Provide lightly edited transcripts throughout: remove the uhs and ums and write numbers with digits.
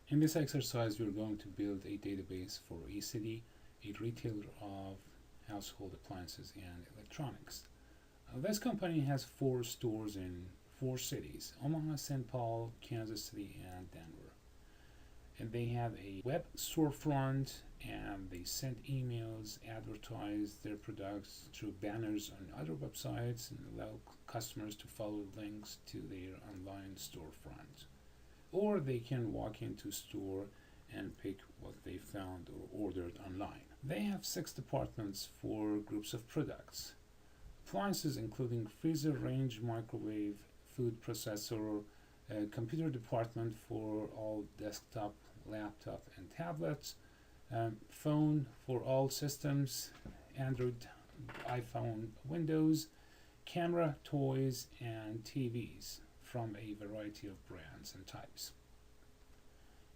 In this exercise, we're going to build a database for eCity, a retailer of household appliances and electronics. This company has 4 stores in 4 cities: Omaha, St. Paul, Kansas City, and Denver. And they have a web storefront, and they send emails, advertise their products through banners on other websites, and allow customers to follow links to their online storefront. Or they can walk into a store and pick what they found or ordered online. They have 6 departments for groups of products: appliances including freezer, range, microwave, food processor, a computer department for all desktop, laptop, and tablets, phone for all systems, Android, iPhone, Windows, camera, toys, and TVs from a variety of brands and types.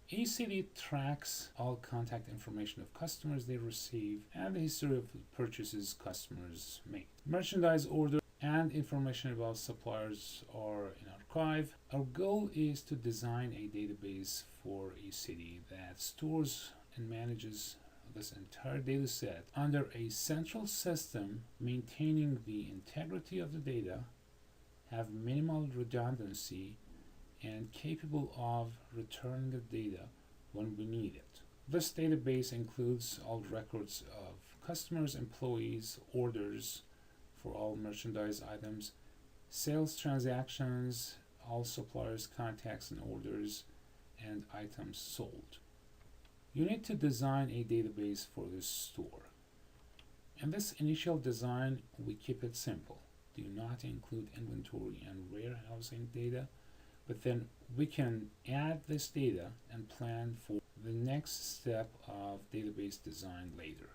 eCity tracks all contact information of customers they receive and the history of purchases customers made. Merchandise order and information about suppliers are in archive. Our goal is to design a database for eCity that stores and manages this entire data set under a central system, maintaining the integrity of the data, have minimal redundancy, and capable of returning the data when we need it. This database includes all records of customers, employees, orders for all merchandise items, sales transactions, all suppliers' contacts and orders, and items sold. You need to design a database for this store. In this initial design, we keep it simple. Do not include inventory and warehousing data, but then we can add this data and plan for the next step of database design later.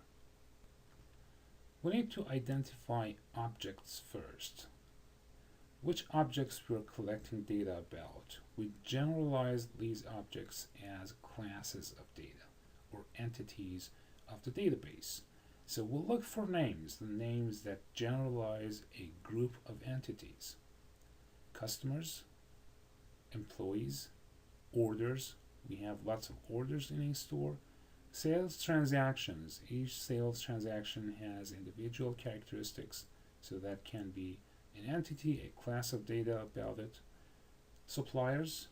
We need to identify objects first. Which objects we're collecting data about? We generalize these objects as classes of data or entities of the database. So we'll look for names, the names that generalize a group of entities: customers, employees, orders. We have lots of orders in a store. Sales transactions. Each sales transaction has individual characteristics, so that can be an entity, a class of data about it. Suppliers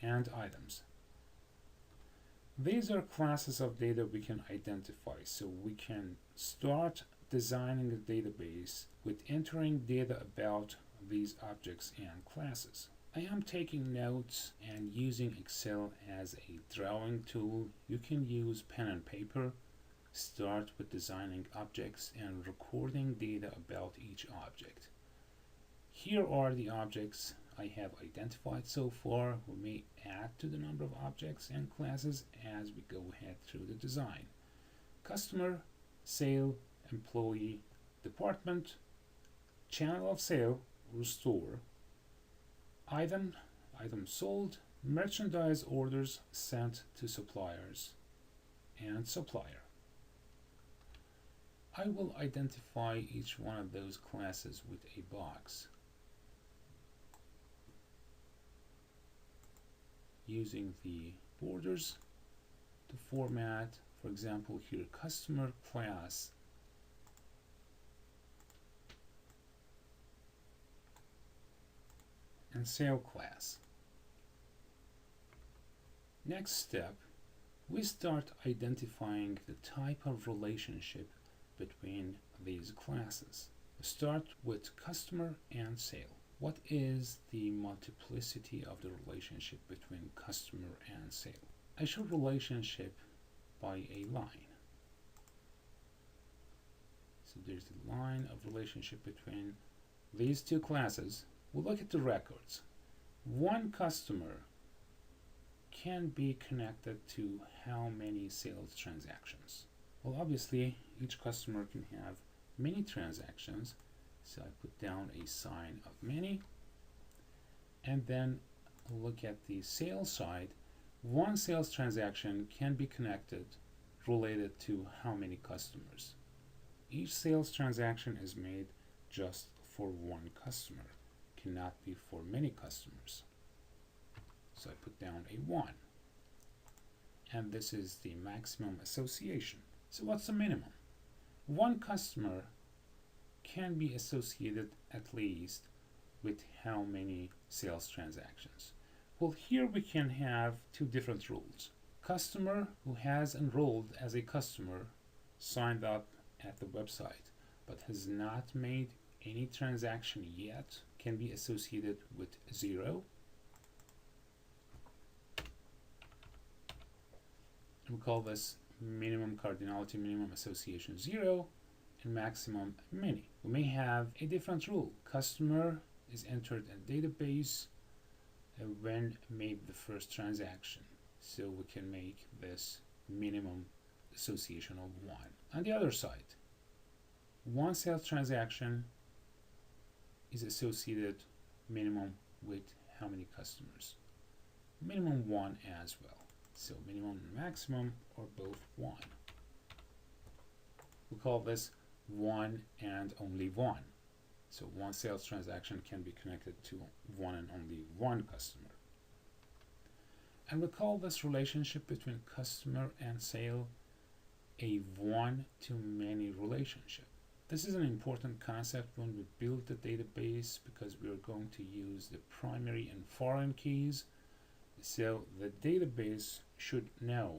and items. These are classes of data we can identify, so we can start designing a database with entering data about these objects and classes. I am taking notes and using Excel as a drawing tool. You can use pen and paper. Start with designing objects and recording data about each object. Here are the objects I have identified so far. We may add to the number of objects and classes as we go ahead through the design. Customer, sale, employee, department, channel of sale or store, item sold, merchandise orders sent to suppliers, and supplier. I will identify each one of those classes with a box using the borders to format, for example, here customer class and sale class. Next step, we start identifying the type of relationship between these classes. Start with customer and sale. What is the multiplicity of the relationship between customer and sale? I show relationship by a line. So there's the line of relationship between these 2 classes. We'll look at the records. One customer can be connected to how many sales transactions? Well, obviously, each customer can have many transactions, so I put down a sign of many. And then look at the sales side. One sales transaction can be related to how many customers? Each sales transaction is made just for one customer, cannot be for many customers. So I put down a 1. and this is the maximum association. So what's the minimum? One customer can be associated at least with how many sales transactions? Well, here we can have two different rules. Customer who has enrolled as a customer, signed up at the website, but has not made any transaction yet, can be associated with 0. We call this minimum cardinality, minimum association 0, and maximum many. We may have a different rule. Customer is entered in database when made the first transaction. So we can make this minimum association of 1. On the other side, one sales transaction is associated minimum with how many customers? Minimum 1 as well. So minimum and maximum are both 1. We call this 1 and only 1. So one sales transaction can be connected to one and only one customer. And we call this relationship between customer and sale a one-to-many relationship. This is an important concept when we build the database because we are going to use the primary and foreign keys. So the database should know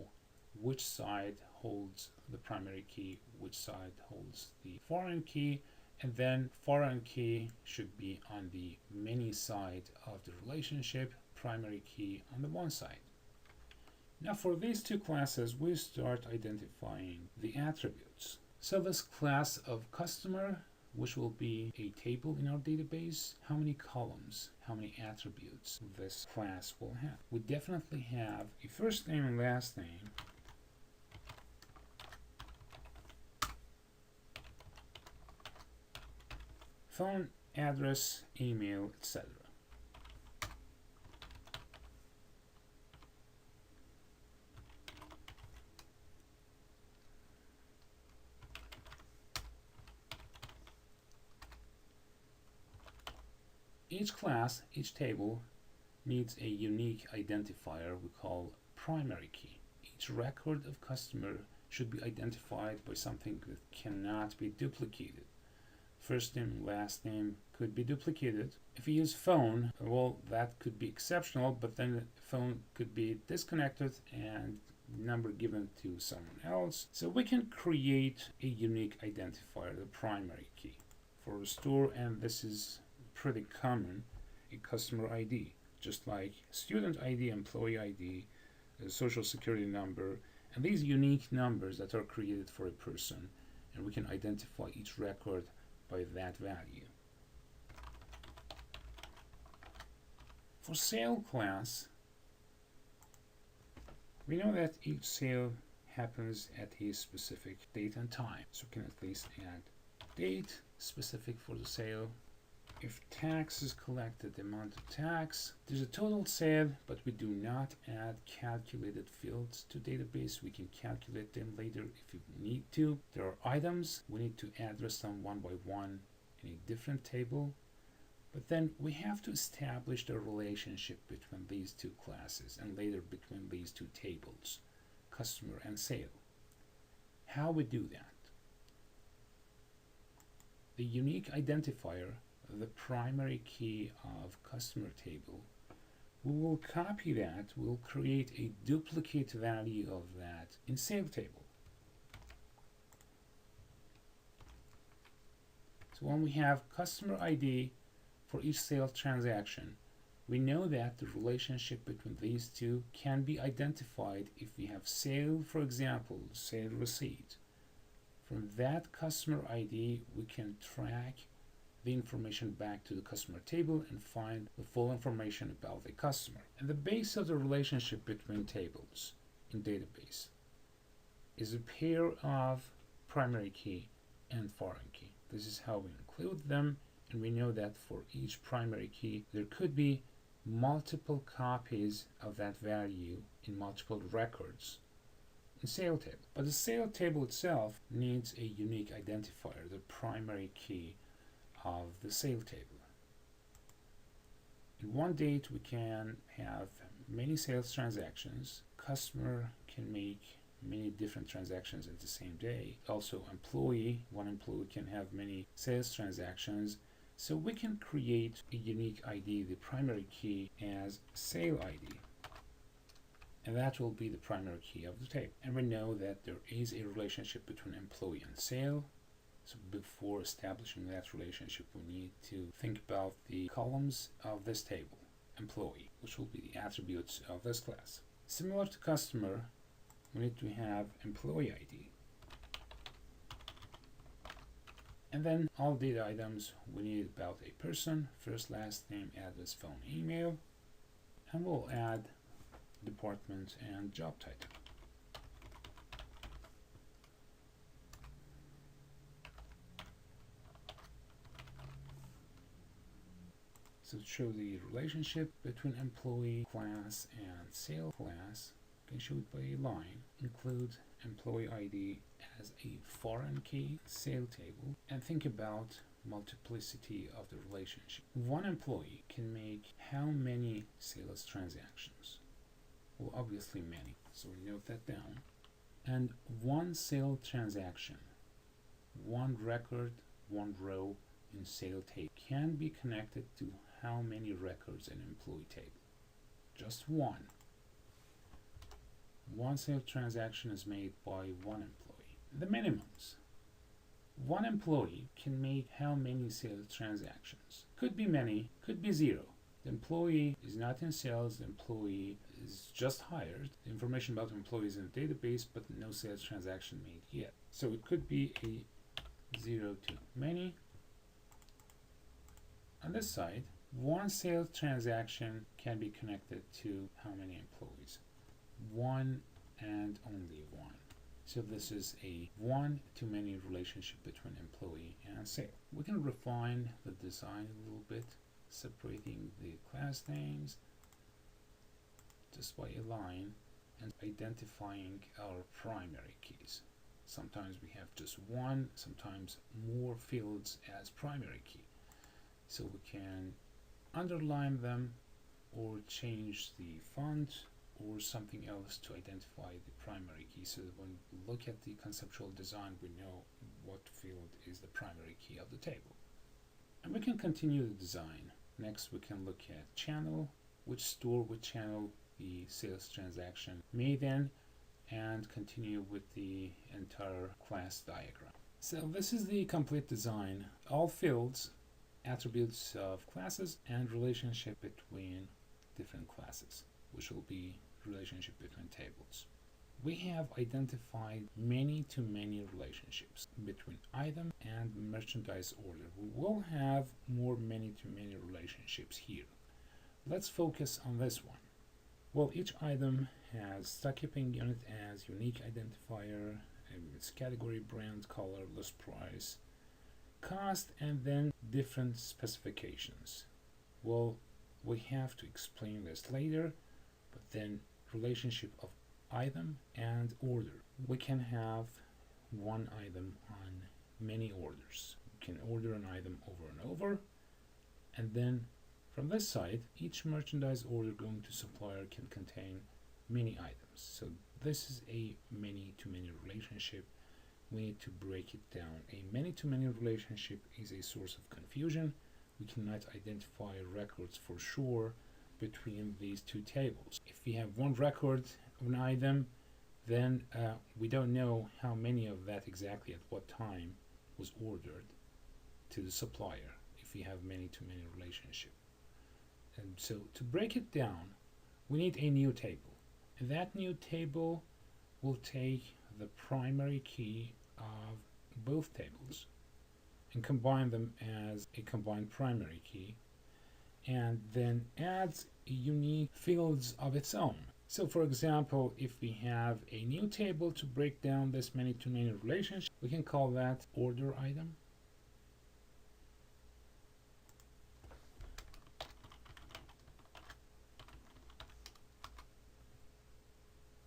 which side holds the primary key, which side holds the foreign key, and then foreign key should be on the many side of the relationship, primary key on the one side. Now for these two classes, we start identifying the attributes. So this class of customer, which will be a table in our database, how many columns, how many attributes this class will have. We definitely have a first name and last name, phone, address, email, etc. Each class, each table, needs a unique identifier we call primary key. Each record of customer should be identified by something that cannot be duplicated. First name and last name could be duplicated. If you use phone, well, that could be exceptional, but then the phone could be disconnected and number given to someone else. So we can create a unique identifier, the primary key, for a store, and this is pretty common, a customer ID, just like student ID, employee ID, a social security number, and these unique numbers that are created for a person, and we can identify each record by that value. For sale class, we know that each sale happens at a specific date and time, so we can at least add date specific for the sale. If tax is collected, the amount of tax. There's a total sale, but we do not add calculated fields to database. We can calculate them later if we need to. There are items. We need to address them one by one in a different table. But then we have to establish the relationship between these two classes and later between these two tables, customer and sale. How we do that? The unique identifier, the primary key of customer table, we will copy that, we'll create a duplicate value of that in sale table. So when we have customer ID for each sales transaction, we know that the relationship between these two can be identified if we have sale, for example, sale receipt. From that customer ID, we can track the information back to the customer table and find the full information about the customer. And the base of the relationship between tables in database is a pair of primary key and foreign key. This is how we include them, and we know that for each primary key there could be multiple copies of that value in multiple records in sale table. But the sale table itself needs a unique identifier, the primary key of the sale table. In one date we can have many sales transactions. Customer can make many different transactions in the same day. Also, one employee can have many sales transactions. So we can create a unique ID, the primary key, as sale ID. And that will be the primary key of the table. And we know that there is a relationship between employee and sale. So before establishing that relationship, we need to think about the columns of this table, employee, which will be the attributes of this class. Similar to customer, we need to have employee ID. And then all data items we need about a person, first, last name, address, phone, email, and we'll add department and job title. So to show the relationship between employee class and sale class, you can show it by a line. Include employee ID as a foreign key sale table, and think about multiplicity of the relationship. One employee can make how many sales transactions? Well, obviously many, so we note that down. And one sale transaction, one record, one row in sale table can be connected to how many records in employee table? Just one. One sale transaction is made by one employee. The minimums. One employee can make how many sales transactions? Could be many, could be zero. The employee is not in sales, the employee is just hired. The information about the employee is in the database, but no sales transaction made yet. So it could be a 0 to many. On this side, one sales transaction can be connected to how many employees? One and only one. So this is a one-to-many relationship between employee and sale. We can refine the design a little bit, separating the class names just by a line and identifying our primary keys. Sometimes we have just one, sometimes more fields as primary key. So we can underline them or change the font or something else to identify the primary key, so that when we look at the conceptual design, we know what field is the primary key of the table. And we can continue the design. Next, we can look at channel, which store, which channel the sales transaction made in, and continue with the entire class diagram. So this is the complete design. All fields, attributes of classes, and relationship between different classes, which will be relationship between tables. We have identified many-to-many relationships between item and merchandise order. We will have more many-to-many relationships here. Let's focus on this one. Well, each item has stock keeping unit as unique identifier, its category, brand, color, list price, cost, and then different specifications. Well, we have to explain this later, but then relationship of item and order. We can have one item on many orders. We can order an item over and over, and then from this side, each merchandise order going to supplier can contain many items. So this is a many-to-many relationship. We need to break it down. A many-to-many relationship is a source of confusion. We cannot identify records for sure between these two tables. If we have one record of an item, then we don't know how many of that exactly at what time was ordered to the supplier if we have many-to-many relationship. And so to break it down, we need a new table. And that new table will take the primary key of both tables and combine them as a combined primary key, and then adds unique fields of its own. So for example, if we have a new table to break down this many-to-many relationship, we can call that order item.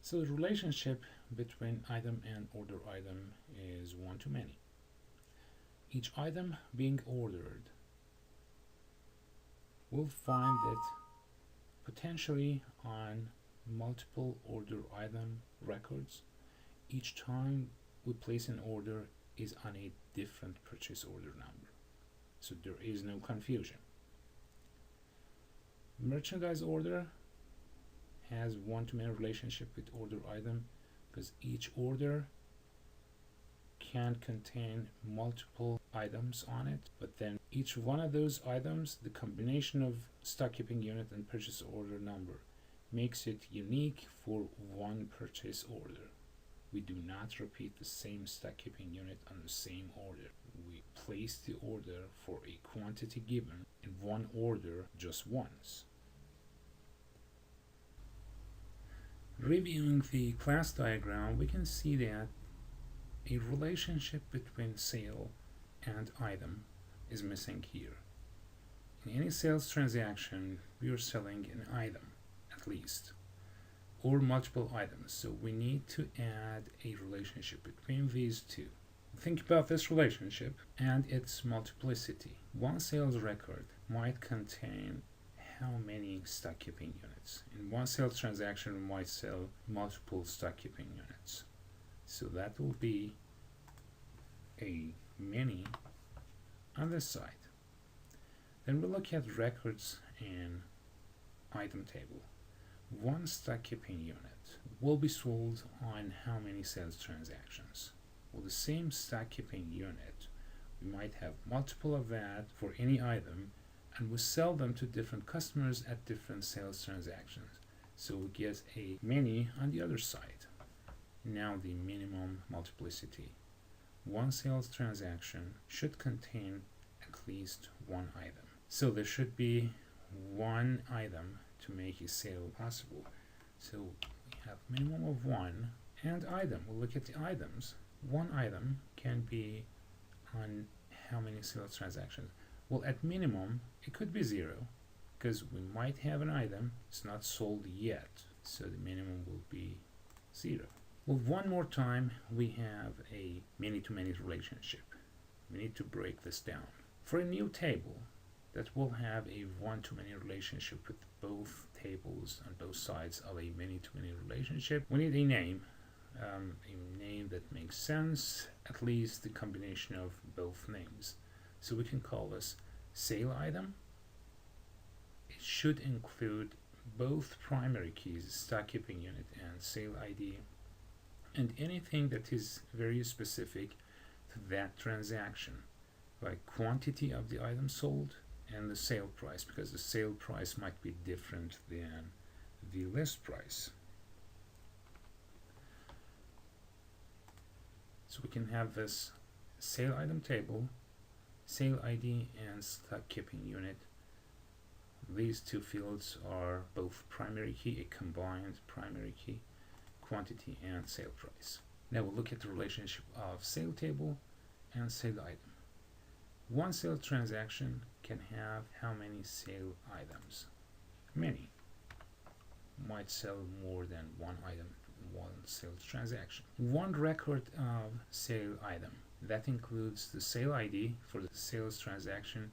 So the relationship between item and order item is one-to-many. Each item being ordered will find it potentially on multiple order item records. Each time we place an order is on a different purchase order number, so there is no confusion. Merchandise order has one-to-many relationship with order item because each order can contain multiple items on it, but then each one of those items, the combination of stock keeping unit and purchase order number, makes it unique for one purchase order. We do not repeat the same stock keeping unit on the same order. We place the order for a quantity given in one order just once. Reviewing the class diagram, we can see that a relationship between sale and item is missing here. In any sales transaction, we are selling an item, at least, or multiple items, so we need to add a relationship between these two. Think about this relationship and its multiplicity. One sales record might contain how many stock keeping units? In one sales transaction, we might sell multiple stock keeping units. So that will be a many on this side. Then we look at records in item table. One stock keeping unit will be sold on how many sales transactions? Well, the same stock keeping unit, we might have multiple of that for any item, and we sell them to different customers at different sales transactions. So we get a many on the other side. Now the minimum multiplicity. One sales transaction should contain at least one item. So there should be one item to make a sale possible. So we have minimum of one and item. We'll look at the items. One item can be on how many sales transactions? Well, at minimum, it could be 0 because we might have an item, it's not sold yet, so the minimum will be 0. Well, one more time, we have a many-to-many relationship. We need to break this down. For a new table that will have a one-to-many relationship with both tables on both sides of a many-to-many relationship, we need a name that makes sense, at least the combination of both names. So we can call this sale item. It should include both primary keys, stock keeping unit and sale ID, and anything that is very specific to that transaction, like quantity of the item sold and the sale price, because the sale price might be different than the list price. So we can have this sale item table, sale ID and stock keeping unit. These two fields are both primary key, a combined primary key, quantity and sale price. Now we'll look at the relationship of sale table and sale item. One sale transaction can have how many sale items? Many. Might sell more than one item in one sales transaction. One record of sale item. That includes the sale ID for the sales transaction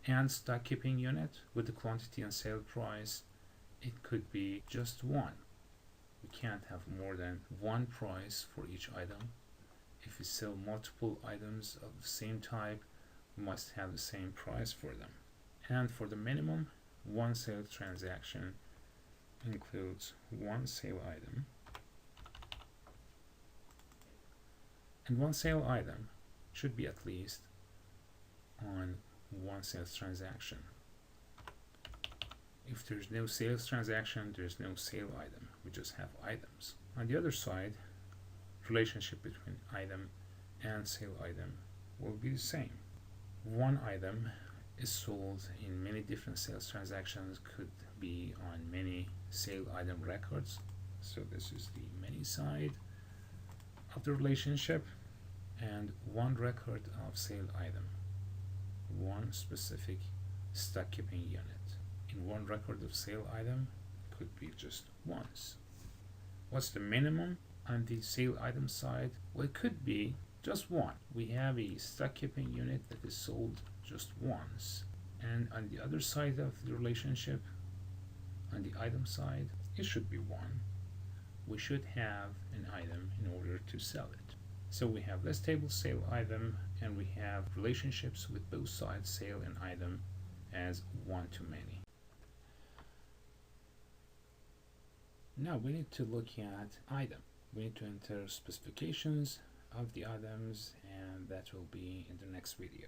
and stock keeping unit with the quantity and sale price. It could be just one. We can't have more than one price for each item. If we sell multiple items of the same type, we must have the same price for them. And for the minimum, one sale transaction includes one sale item. And one sale item should be at least on one sales transaction. If there's no sales transaction, there's no sale item. We just have items. On the other side, relationship between item and sale item will be the same. One item is sold in many different sales transactions, could be on many sale item records. So this is the many side of the relationship, and one record of sale item, one specific stock keeping unit. In one record of sale item could be just once. What's the minimum on the sale item side? Well, it could be just one. We have a stock keeping unit that is sold just once, and on the other side of the relationship, on the item side, it should be one. We should have an item in order to sell it. So we have list table sale item, and we have relationships with both sides, sale and item, as one to many. Now we need to look at item. We need to enter specifications of the items, and that will be in the next video.